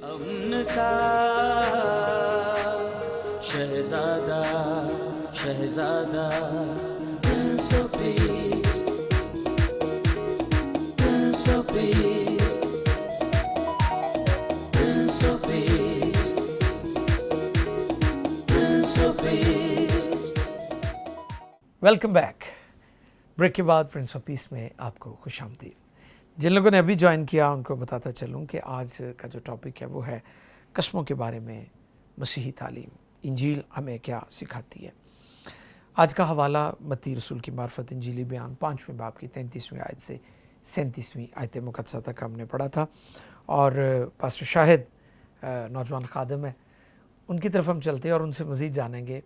امن کا شہزادہ شہزادہ prince of peace prince of peace prince of peace prince of peace. Welcome back. Break کے بعد پرنس آف پیس میں آپ کو خوش آمدید. جن لوگوں نے ابھی جوائن کیا ان کو بتاتا چلوں کہ آج کا جو ٹاپک ہے وہ ہے قسموں کے بارے میں مسیحی تعلیم. انجیل ہمیں کیا سکھاتی ہے. آج کا حوالہ متی رسول کی معرفت انجیلی بیان 5ویں باب کی 33ویں آیت سے 37ویں آیت مقدسہ تک ہم نے پڑھا تھا، اور پاسٹر شاہد نوجوان خادم ہے، ان کی طرف ہم چلتے ہیں اور ان سے مزید جانیں گے.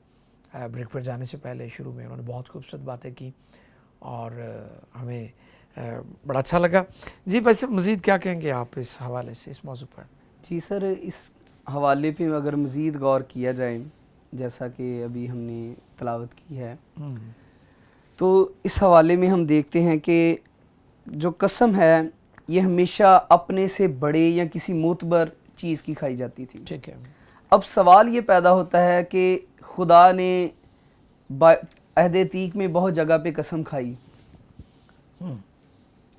بریک پر جانے سے پہلے شروع میں انہوں نے بہت خوبصورت باتیں کی اور ہمیں بڑا اچھا لگا. جی بس مزید کیا کہیں گے آپ اس حوالے سے، اس موضوع پر؟ جی سر، اس حوالے پہ اگر مزید غور کیا جائے، جیسا کہ ابھی ہم نے تلاوت کی ہے، تو اس حوالے میں ہم دیکھتے ہیں کہ جو قسم ہے یہ ہمیشہ اپنے سے بڑے یا کسی معتبر چیز کی کھائی جاتی تھی. ٹھیک ہے. اب سوال یہ پیدا ہوتا ہے کہ خدا نے عہد عتیق میں بہت جگہ پہ قسم کھائی،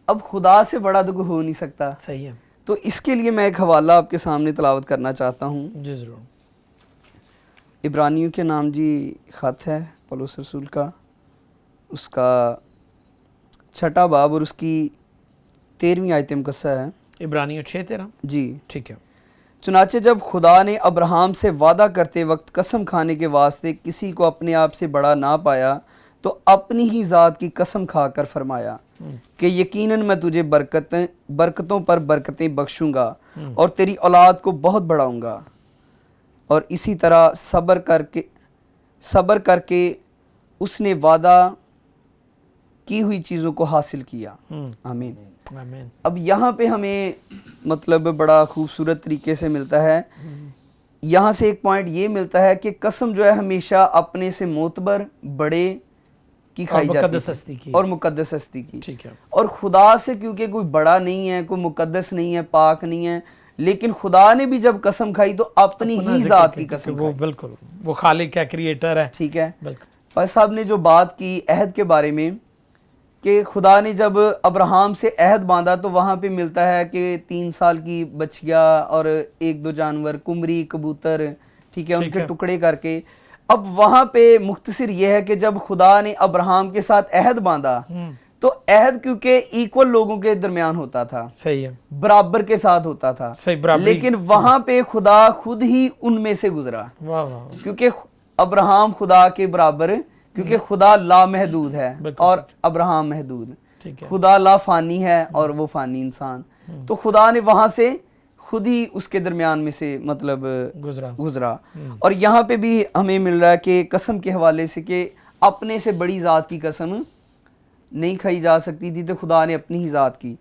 اب خدا سے بڑا تو کوئی ہو نہیں سکتا. صحیح ہے. تو اس کے لیے میں ایک حوالہ آپ کے سامنے تلاوت کرنا چاہتا ہوں. جی ضرور. عبرانیوں کے نام جی خط ہے پولس رسول کا، اس کا 6 باب اور اس کی 13ویں آیت مقدسہ ہے. عبرانیوں 6:13. جی ٹھیک ہے. چنانچہ جب خدا نے ابراہیم سے وعدہ کرتے وقت قسم کھانے کے واسطے کسی کو اپنے آپ سے بڑا نہ پایا تو اپنی ہی ذات کی قسم کھا کر فرمایا کہ یقیناً میں تجھے برکتوں پر برکتیں بخشوں گا اور تیری اولاد کو بہت بڑھاؤں گا، اور اسی طرح صبر کر کے اس نے وعدہ کی ہوئی چیزوں کو حاصل کیا. آمین. آمین. اب یہاں پہ ہمیں مطلب بڑا خوبصورت طریقے سے ملتا ہے، یہاں سے ایک پوائنٹ یہ ملتا ہے کہ قسم جو ہے ہمیشہ اپنے سے معتبر بڑے کی کھائی جاتی ہے اور مقدس ہستی کی. ٹھیک ہے. اور خدا سے کیونکہ کوئی بڑا نہیں ہے، کوئی مقدس نہیں ہے، پاک نہیں ہے، لیکن خدا نے بھی جب قسم کھائی تو اپنی ہی ذات کی قسم وہ کھائی. بالکل وہ خالق ہے، کریٹر ہے. ٹھیک ہے. بالکل. پاس صاحب نے جو بات کی عہد کے بارے میں کہ خدا نے جب ابراہیم سے عہد باندھا تو وہاں پہ ملتا ہے کہ 3 سال کی بچیا اور 1-2 جانور، کمری، کبوتر، ٹھیک ہے، ان کے ٹکڑے کر کے. اب وہاں پہ مختصر یہ ہے کہ جب خدا نے ابراہیم کے ساتھ عہد باندھا تو عہد کیونکہ ایکول لوگوں کے درمیان ہوتا تھا، صحیح ہے، برابر کے ساتھ ہوتا تھا، لیکن وہاں پہ خدا خود ہی ان میں سے گزرا. واہ واہ. کیونکہ ابراہیم خدا کے برابر، کیونکہ خدا لامحدود ہے اور ابراہیم محدود. خدا لا فانی ہے اور وہ فانی انسان، تو خدا نے وہاں سے خود ہی اس کے درمیان میں سے مطلب گزرا. اور یہاں پہ بھی ہمیں مل رہا ہے کہ قسم کے حوالے سے کہ اپنے سے بڑی ذات کی قسم نہیں کھائی جا سکتی تھی، تو خدا نے اپنی ہی ذات کی.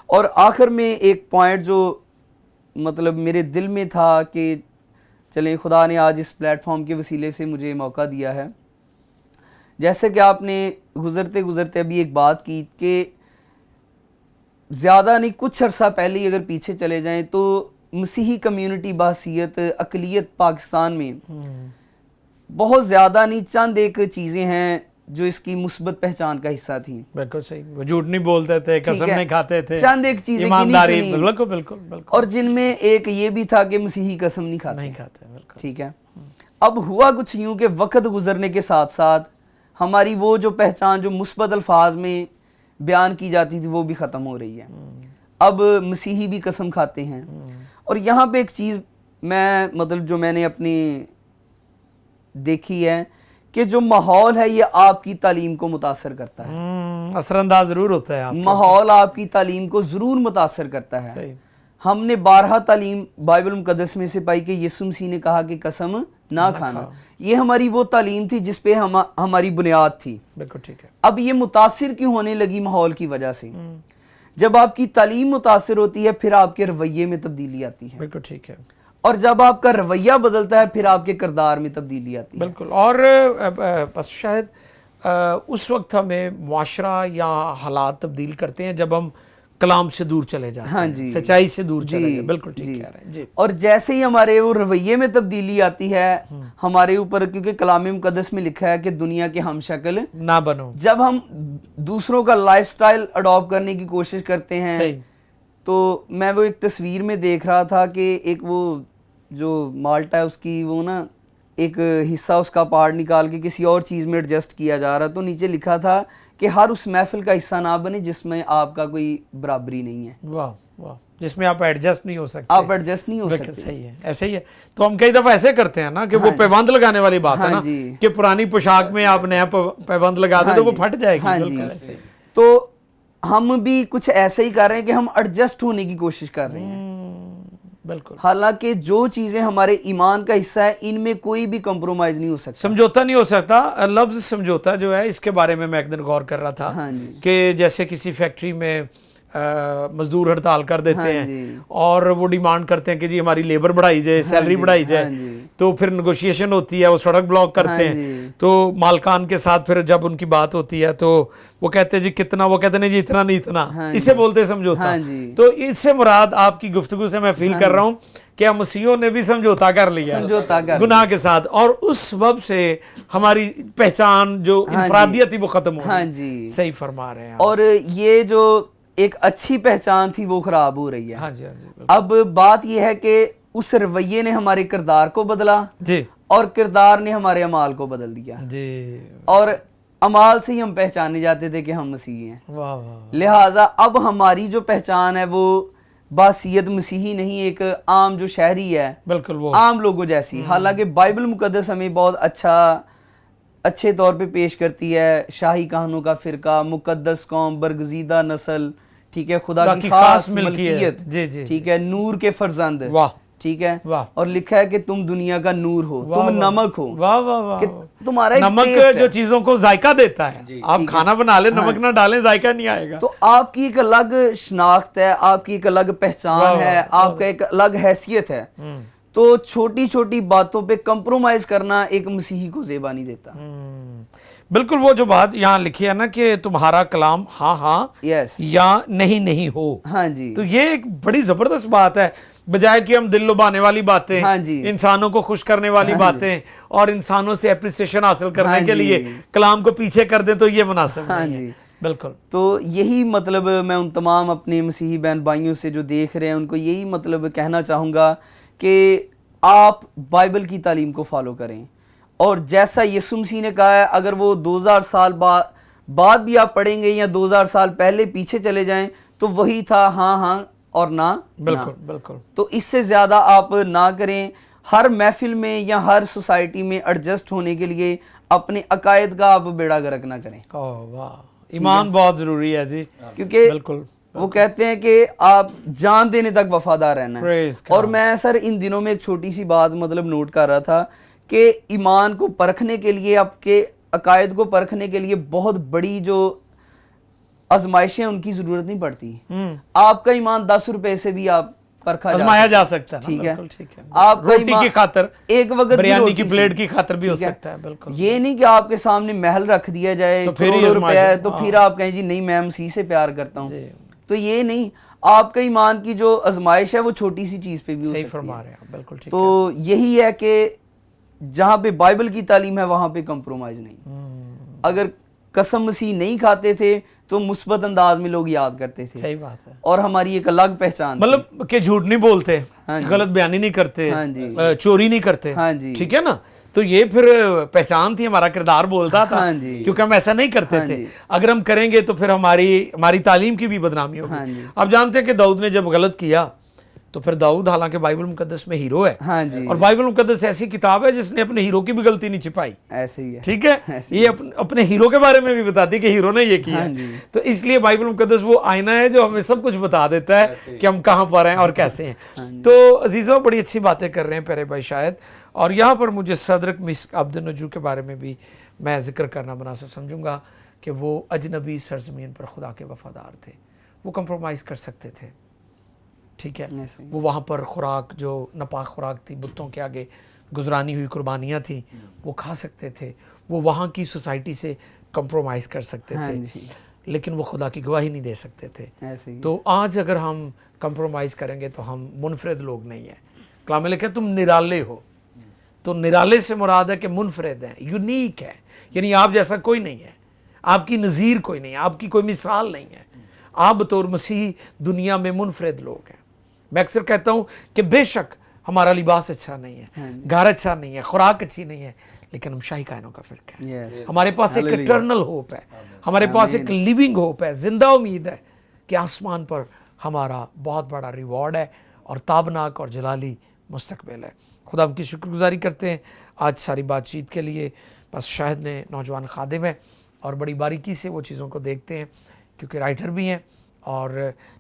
اور آخر میں ایک پوائنٹ جو مطلب میرے دل میں تھا کہ چلیں خدا نے آج اس پلیٹ فارم کے وسیلے سے مجھے موقع دیا ہے. جیسے کہ آپ نے گزرتے ابھی ایک بات کی کہ زیادہ نہیں، کچھ عرصہ پہلے اگر پیچھے چلے جائیں تو مسیحی کمیونٹی بحیثیت اقلیت پاکستان میں بہت زیادہ نہیں، چند ایک چیزیں ہیں جو اس کی مثبت پہچان کا حصہ تھیں. بالکل صحیح. وہ جھوٹ نہیں بولتے تھے، قسم نہیں کھاتے تھے، چند ایک چیزیں ایمانداری. بالکل بالکل بالکل. اور جن میں ایک یہ بھی تھا کہ مسیحی قسم نہیں کھاتے. بالکل. ٹھیک ہے. اب ہوا کچھ یوں کہ وقت گزرنے کے ساتھ ساتھ ہماری وہ جو پہچان جو مثبت الفاظ میں بیان کی جاتی تھی وہ بھی ختم ہو رہی ہے. اب مسیحی بھی قسم کھاتے ہیں. اور یہاں پہ ایک چیز میں مطلب جو میں نے اپنی دیکھی ہے کہ جو ماحول ہے یہ آپ کی تعلیم کو متاثر کرتا ہے، اثر انداز ضرور ہوتا ہے. ماحول آپ کی تعلیم کو ضرور متاثر کرتا ہے. صحیح. ہم نے بارہا تعلیم بائبل مقدس میں سے پائی کہ یسوع مسیح نے کہا کہ قسم نہ کھانا. یہ ہماری وہ تعلیم تھی جس پہ ہماری بنیاد تھی. بالکل ٹھیک ہے. اب یہ متاثر کیوں ہونے لگی ماحول کی وجہ سے؟ جب آپ کی تعلیم متاثر ہوتی ہے پھر آپ کے رویے میں تبدیلی آتی ہے. بالکل ٹھیک ہے. اور جب آپ کا رویہ بدلتا ہے پھر آپ کے کردار میں تبدیلی آتی ہے. بالکل. اور بس شاید اس وقت ہمیں معاشرہ یا حالات تبدیل کرتے ہیں جب ہم کلام سے دور چلے جاتے ہاں ہیں، جی، سچائی سے دور چلے جی، جاتے، بالکل ٹھیک جی۔ کہہ رہے ہیں جی۔ اور جیسے ہی ہمارے وہ رویے میں تبدیلی آتی ہے ہمارے اوپر، کیونکہ کلام مقدس میں لکھا ہے کہ دنیا کے ہم شکل نہ بنو، جب ہم دوسروں کا لائف سٹائل اڈاپٹ کرنے کی کوشش کرتے ہیں، صحیح، تو میں وہ ایک تصویر میں دیکھ رہا تھا کہ ایک وہ جو مالٹا ہے اس کی وہ نا ایک حصہ اس کا پارٹ نکال کے کسی اور چیز میں ایڈجسٹ کیا جا رہا، تو نیچے لکھا تھا کہ ہر اس محفل کا حصہ نہ بنے جس میں آپ کا کوئی برابری نہیں ہے، واہ واہ، جس میں آپ ایڈجسٹ نہیں ہو سکتے، آپ ایڈجسٹ نہیں ہو بالکل سکتے۔ صحیح ہے، ایسے ہی ہے۔ تو ہم کئی دفعہ ایسے کرتے ہیں نا کہ وہ پیوند لگانے والی بات ہے نا، کہ پرانی پوشاک میں آپ نیا پیوند لگا دیں تو وہ پھٹ جائے گی، بالکل ایسے ہی۔ تو ہم بھی کچھ ایسے ہی کر رہے ہیں کہ ہم ایڈجسٹ ہونے کی کوشش کر رہے ہیں، بالکل، حالانکہ جو چیزیں ہمارے ایمان کا حصہ ہے ان میں کوئی بھی کمپرومائز نہیں ہو سکتا، سمجھوتا نہیں ہو سکتا۔ لفظ سمجھوتا جو ہے اس کے بارے میں ایک دن غور کر رہا تھا کہ جیسے کسی فیکٹری میں مزدور ہڑتال کر دیتے ہیں اور وہ ڈیمانڈ کرتے ہیں کہ جی ہماری لیبر بڑھائی جائے، سیلری بڑھائی جائے، تو پھر نیگوشیشن ہوتی ہے، وہ سڑک بلاک کرتے ہیں، تو مالکان کے ساتھ پھر جب ان کی بات ہوتی ہے تو وہ کہتے ہیں جی کتنا، وہ کہتے ہیں جی اتنا نہیں اتنا، اسے بولتے سمجھوتا۔ تو اس سے مراد آپ کی گفتگو سے میں فیل کر رہا ہوں کہ ہم مسیحیوں نے بھی سمجھوتا کر لیا گناہ کے ساتھ، اور اس سبب سے ہماری پہچان جو انفرادیت تھی وہ ختم ہو گئی۔ صحیح فرما رہے ہیں۔ اور یہ جو ایک اچھی پہچان تھی وہ خراب ہو رہی ہے۔ ہاں جی، ہاں جی، اب بات یہ ہے کہ اس رویے نے ہمارے کردار کو بدلا جی، اور کردار نے ہمارے اعمال کو بدل دیا جی، اور اعمال سے ہی ہم پہچانے جاتے تھے کہ ہم مسیحی ہیں۔ واہ واہ، لہٰذا اب ہماری جو پہچان ہے وہ بحیثیت مسیحی نہیں، ایک عام جو شہری ہے، بالکل وہ عام لوگوں جیسی، حالانکہ بائبل مقدس ہمیں بہت اچھے طور پہ پیش کرتی ہے، شاہی کہانوں کا فرقہ، مقدس قوم، برگزیدہ نسل، ٹھیک ہے، خدا کی خاص ملکیت، ٹھیک ہے، نور کے فرزند، ٹھیک ہے، اور لکھا ہے کہ تم دنیا کا نور ہو، تم نمک ہو، واہ واہ واہ، تمہارا ایک نمک جو چیزوں کو ذائقہ دیتا ہے، آپ کھانا بنا لیں نمک نہ ڈالیں ذائقہ نہیں آئے گا۔ تو آپ کی ایک الگ شناخت ہے، آپ کی ایک الگ پہچان ہے، آپ کا ایک الگ حیثیت ہے، تو چھوٹی چھوٹی باتوں پہ کمپرومائز کرنا ایک مسیحی کو زیبا نہیں دیتا۔ بالکل، وہ جو بات یہاں لکھی ہے نا کہ تمہارا کلام ہاں ہاں یا نہیں نہیں ہو، ہاں جی، تو یہ ایک بڑی زبردست بات ہے، بجائے کہ ہم دل لبانے والی باتیں، انسانوں کو خوش کرنے والی باتیں اور انسانوں سے اپریسیشن حاصل کرنے کے لیے کلام کو پیچھے کر دیں تو یہ مناسب نہیں ہے۔ بالکل، تو یہی مطلب میں ان تمام اپنے مسیحی بہن بھائیوں سے جو دیکھ رہے ہیں ان کو یہی مطلب کہنا چاہوں گا کہ آپ بائبل کی تعلیم کو فالو کریں، اور جیسا یسوع مسیح نے کہا ہے، اگر وہ 2000 سال بعد بھی آپ پڑھیں گے یا 2000 سال پہلے پیچھے چلے جائیں تو وہی تھا، ہاں ہاں اور نہ۔ بالکل بالکل، تو اس سے زیادہ آپ نہ کریں، ہر محفل میں یا ہر سوسائٹی میں ایڈجسٹ ہونے کے لیے اپنے عقائد کا آپ بیڑا غرق نہ کریں۔ واہ، ایمان بہت ضروری ہے جی، کیونکہ بالکل وہ کہتے ہیں کہ آپ جان دینے تک وفادار رہنا ہے۔ اور میں سر ان دنوں میں ایک چھوٹی سی بات مطلب نوٹ کر رہا تھا کہ ایمان کو پرکھنے کے لیے، آپ کے عقائد کو پرکھنے کے لیے بہت بڑی جو آزمائشیں ان کی ضرورت نہیں پڑتی۔ آپ کا ایمان 10 روپے سے بھی آپ پرکھا آزمایا جا سکتا ہے، ٹھیک ہے، آپ روٹی کی خاطر، ایک وقت بریانی کی پلیٹ کی خاطر بھی ہو سکتا ہے۔ بالکل، یہ نہیں کہ آپ کے سامنے محل رکھ دیا جائے کروڑوں روپے ہے تو پھر آپ کہیں جی نہیں میں مسیح سے پیار کرتا ہوں، تو یہ نہیں، آپ کا ایمان کی جو آزمائش ہے وہ چھوٹی سی چیز پہ بھی ہو سکتی ہے۔ بالکل ٹھیک، تو یہی ہے کہ جہاں پہ بائبل کی تعلیم ہے وہاں پہ کمپرومائز نہیں۔ اگر قسم مسیح نہیں کھاتے تھے تو مثبت انداز میں لوگ یاد کرتے تھے، صحیح بات ہے، اور ہماری ایک الگ پہچان، مطلب کہ جھوٹ نہیں بولتے، غلط بیانی نہیں کرتے، چوری نہیں کرتے، ٹھیک ہے نا، تو یہ پھر پہچان تھی، ہمارا کردار بولتا تھا، کیونکہ ہم ایسا نہیں کرتے تھے۔ اگر ہم کریں گے تو پھر ہماری تعلیم کی بھی بدنامی ہوگی۔ آپ جانتے ہیں کہ داؤد نے جب غلط کیا تو پھر داؤد حالانکہ بائبل مقدس میں ہیرو ہے، اور بائبل مقدس ایسی کتاب ہے جس نے اپنے ہیرو کی بھی غلطی نہیں چھپائی، ایسے ہی ہے، ٹھیک ہے، یہ اپنے ہیرو کے بارے میں بھی بتاتی کہ ہیرو نے یہ کیا ہے، تو اس لیے بائبل مقدس وہ آئینہ ہے جو ہمیں سب کچھ بتا دیتا ہے کہ ہم کہاں پر ہیں اور کیسے ہیں۔ تو عزیزوں، بڑی اچھی باتیں کر رہے ہیں پیارے بھائی شاید، اور یہاں پر مجھے صدرک مسک عبد النجو کے بارے میں بھی میں ذکر کرنا مناسب سمجھوں گا کہ وہ اجنبی سرزمین پر خدا کے وفادار تھے، وہ کمپرومائز کر سکتے تھے، ٹھیک ہے، وہ وہاں پر خوراک جو ناپاک خوراک تھی، بتوں کے آگے گزرانی ہوئی قربانیاں تھیں، وہ کھا سکتے تھے، وہ وہاں کی سوسائٹی سے کمپرومائز کر سکتے تھے، لیکن وہ خدا کی گواہی نہیں دے سکتے تھے. ایسے ہی. تو آج اگر ہم کمپرومائز کریں گے تو ہم منفرد لوگ نہیں ہیں. کلام میں لکھا ہے تم نرالے ہو. تو نرالے سے مراد ہے کہ منفرد ہیں, یونیک ہے, یعنی آپ جیسا کوئی نہیں ہے, آپ کی نظیر کوئی نہیں ہے, آپ کی کوئی مثال نہیں ہے. آپ بطور مسیح دنیا میں منفرد لوگ ہیں. میں اکثر کہتا ہوں کہ بے شک ہمارا لباس اچھا نہیں ہے, گھر اچھا نہیں ہے, خوراک اچھی نہیں ہے, لیکن ہم شاہی کائنوں کا فرق ہے. Yes. ہمارے پاس ایک اٹرنل ہوپ ہے, ہمارے پاس ایک لیونگ ہوپ ہے, زندہ امید ہے کہ آسمان پر ہمارا بہت بڑا ریوارڈ ہے اور تابناک اور جلالی مستقبل ہے. خدا کی شکر گزاری کرتے ہیں آج ساری بات چیت کے لیے. بس شاہد نے نوجوان خادم ہے اور بڑی باریکی سے وہ چیزوں کو دیکھتے ہیں, کیونکہ رائٹر بھی ہیں اور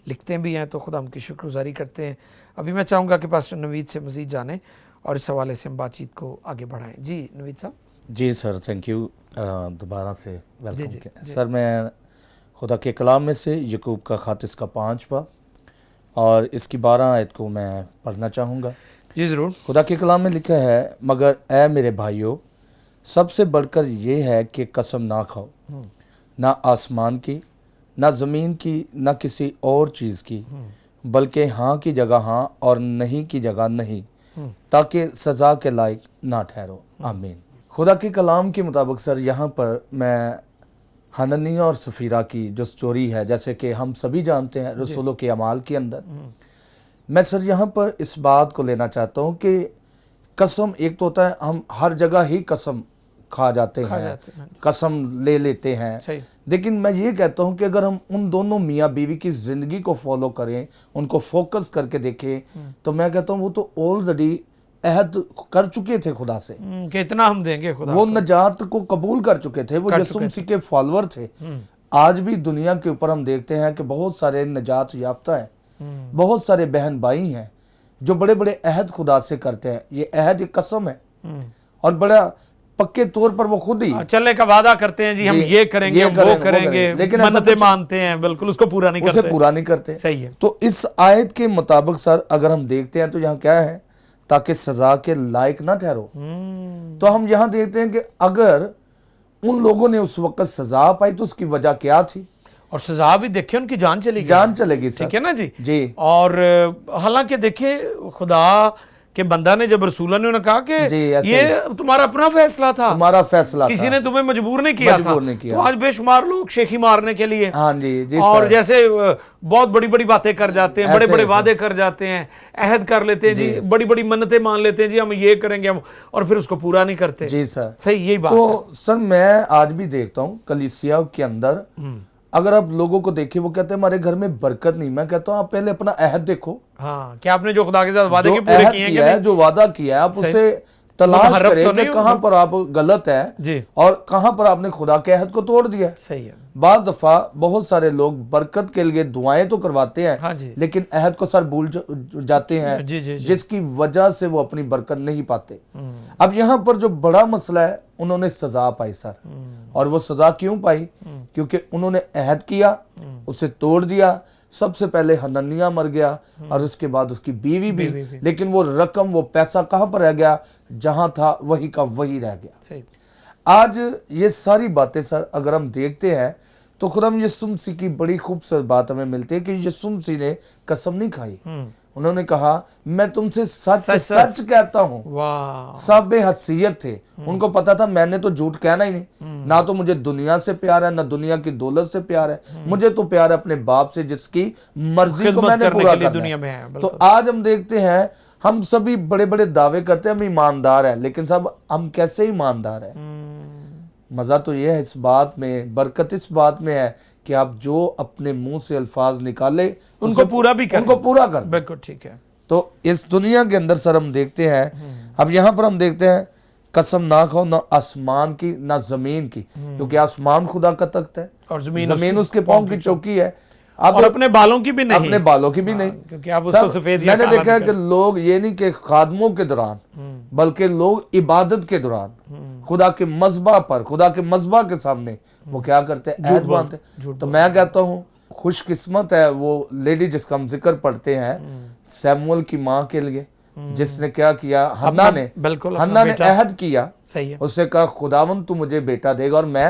لکھتے بھی ہیں, تو خدا ہم کی شکر گزاری کرتے ہیں. ابھی میں چاہوں گا کہ پاسٹر نوید سے مزید جانیں اور اس حوالے سے ہم بات چیت کو آگے بڑھائیں. جی نوید صاحب. جی سر, تھینک یو دوبارہ سے ویلکم. سر میں خدا کے کلام میں سے یعقوب کا خط اس کا 5 باب اور اس کی 12 آیت کو میں پڑھنا چاہوں گا. جی ضرور. خدا کے کلام میں لکھا ہے, مگر اے میرے بھائیو سب سے بڑھ کر یہ ہے کہ قسم نہ کھاؤ, نہ آسمان کی, نہ زمین کی, نہ کسی اور چیز کی, بلکہ ہاں کی جگہ ہاں اور نہیں کی جگہ نہیں, تاکہ سزا کے لائق نہ ٹھہرو. آمین. خدا کے کلام کے مطابق سر یہاں پر میں حنانیہ اور سفیرہ کی جو سٹوری ہے, جیسے کہ ہم سبھی جانتے ہیں رسولوں کے اعمال کے اندر, میں سر یہاں پر اس بات کو لینا چاہتا ہوں کہ قسم ایک تو ہوتا ہے, ہم ہر جگہ ہی قسم کھا جاتے ہیں, قسم لے لیتے ہیں, لیکن میں یہ کہتا ہوں کہ اگر ہم ان دونوں میاں بیوی کی زندگی کو فالو کریں, ان کو فوکس کر کے دیکھیں, تو میں کہتا ہوں وہ تو آلریڈی عہد کر چکے تھے خدا سے کہ اتنا ہم دیں گے خدا, وہ نجات کو قبول کر چکے تھے, وہ یسوع مسیح کے فالوور تھے. آج بھی دنیا کے اوپر ہم دیکھتے ہیں کہ بہت سارے نجات یافتہ ہیں, بہت سارے بہن بھائی ہیں جو بڑے بڑے عہد خدا سے کرتے ہیں. یہ عہد ایک قسم ہے اور بڑا پکے طور پر وہ خود ہی چلنے کا وعدہ کرتے ہیں, جی ہم یہ کریں گے, ہم وہ کریں گے, لیکن منتیں مانتے ہیں, بالکل اس کو پورا نہیں کرتے, اسے پورا نہیں کرتے. صحیح ہے. تو اس آیت کے مطابق سر اگر ہم دیکھتے ہیں تو یہاں کیا ہے, تاکہ سزا کے لائق نہ ٹھہرو. تو ہم یہاں دیکھتے ہیں کہ اگر ان لوگوں نے اس وقت سزا پائی تو اس کی وجہ کیا تھی, اور سزا بھی دیکھے ان کی جان چلے گی, جان چلے گی سر, ٹھیک ہے نا جی. جی. اور حالانکہ دیکھے خدا کہ بندہ نے جب رسولہ نے انہیں کہا کہ یہ تمہارا اپنا فیصلہ تھا, تمہارا فیصلہ تھا, کسی نے تمہیں مجبور نہیں کیا تھا. تو آج بے شمار لوگ شیخی مارنے کے لیے, ہاں جی, اور جیسے بہت بڑی بڑی باتیں کر جاتے ہیں, بڑے بڑے وعدے کر جاتے ہیں, عہد کر لیتے ہیں, جی بڑی بڑی منتیں مان لیتے ہیں, جی ہم یہ کریں گے, ہم, اور پھر اس کو پورا نہیں کرتے. جی سر, صحیح, یہی بات. تو سر میں آج بھی دیکھتا ہوں کلیسیا کے اندر اگر آپ لوگوں کو دیکھیں وہ کہتے ہیں ہمارے گھر میں برکت نہیں. میں کہتا ہوں آپ پہلے اپنا عہد دیکھو, ہاں کہ آپ نے جو خدا کے ساتھ وعدے کے پورے کیے ہیں, جو وعدہ کیا ہے آپ اسے تلاش کریں کہ کہاں پر آپ غلط ہے اور کہاں پر آپ نے خدا کے عہد کو توڑ دیا. صحیح ہے. بعض دفعہ بہت سارے لوگ برکت کے لیے دعائیں تو کرواتے ہیں لیکن عہد کو سر بھول جاتے ہیں, جس کی وجہ سے وہ اپنی برکت نہیں پاتے. اب یہاں پر جو بڑا مسئلہ ہے, انہوں نے سزا پائی سر, اور وہ سزا کیوں پائی, کیونکہ انہوں نے عہد کیا, اسے توڑ دیا. سب سے پہلے حنانیہ مر گیا اور اس کے بعد اس کی بیوی بھی, لیکن وہ رقم, وہ پیسہ کہاں پر رہ گیا, جہاں تھا وہی کا وہی رہ گیا. آج یہ ساری باتیں سر اگر ہم دیکھتے ہیں تو خدا یسوع مسیح کی بڑی خوبصورت بات ہمیں ملتی ہے کہ یسوع مسیح نے قسم نہیں کھائی. انہوں نے کہا میں تم سے سچ سچ کہتا ہوں. سب بے حیثیت تھے, ان کو پتا تھا میں نے تو جھوٹ کہنا ہی نہیں, نہ تو مجھے دنیا سے پیار ہے, نہ دنیا کی دولت سے پیار ہے, مجھے تو پیار ہے اپنے باپ سے جس کی مرضی کو میں نے پورا کرنا ہے. تو آج ہم دیکھتے ہیں ہم سبھی بڑے بڑے دعوے کرتے ہیں ہم ایماندار ہیں, لیکن سب ہم کیسے ایماندار ہیں؟ مزہ تو یہ ہے اس بات میں, برکت اس بات میں ہے کہ آپ جو اپنے منہ سے الفاظ نکالے ان کو پورا بھی کریں, ان کو پورا کر دیں. بالکل ٹھیک ہے. تو اس دنیا کے اندر سر ہم دیکھتے ہیں, اب یہاں پر ہم دیکھتے ہیں قسم نہ کھاؤ نہ آسمان کی نہ زمین کی, کیونکہ آسمان خدا کا تخت ہے اور زمین اس کے پاؤں کی چوکی ہے. اور اپنے بالوں کی بھی نہیں, اپنے بالوں کی بھی نہیں, کیونکہ آپ اس کو سفید. میں نے دیکھا ہے کہ لوگ یہ نہیں کہ خادموں کے دوران بلکہ لوگ عبادت کے دوران خدا کے مذبح پر, خدا کے مذبح کے سامنے وہ کیا کرتے ہیں, عہد باندھتے. تو میں کہتا ہوں خوش قسمت ہے وہ لیڈی جس کا ہم ذکر پڑھتے ہیں سیموئل کی ماں کے لیے, جس نے کیا کیا, ہنا نے عہد کیا, اس سے کہا خداوند تو مجھے بیٹا دے گا اور میں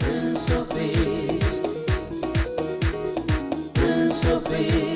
Prince of Peace, Prince of Peace.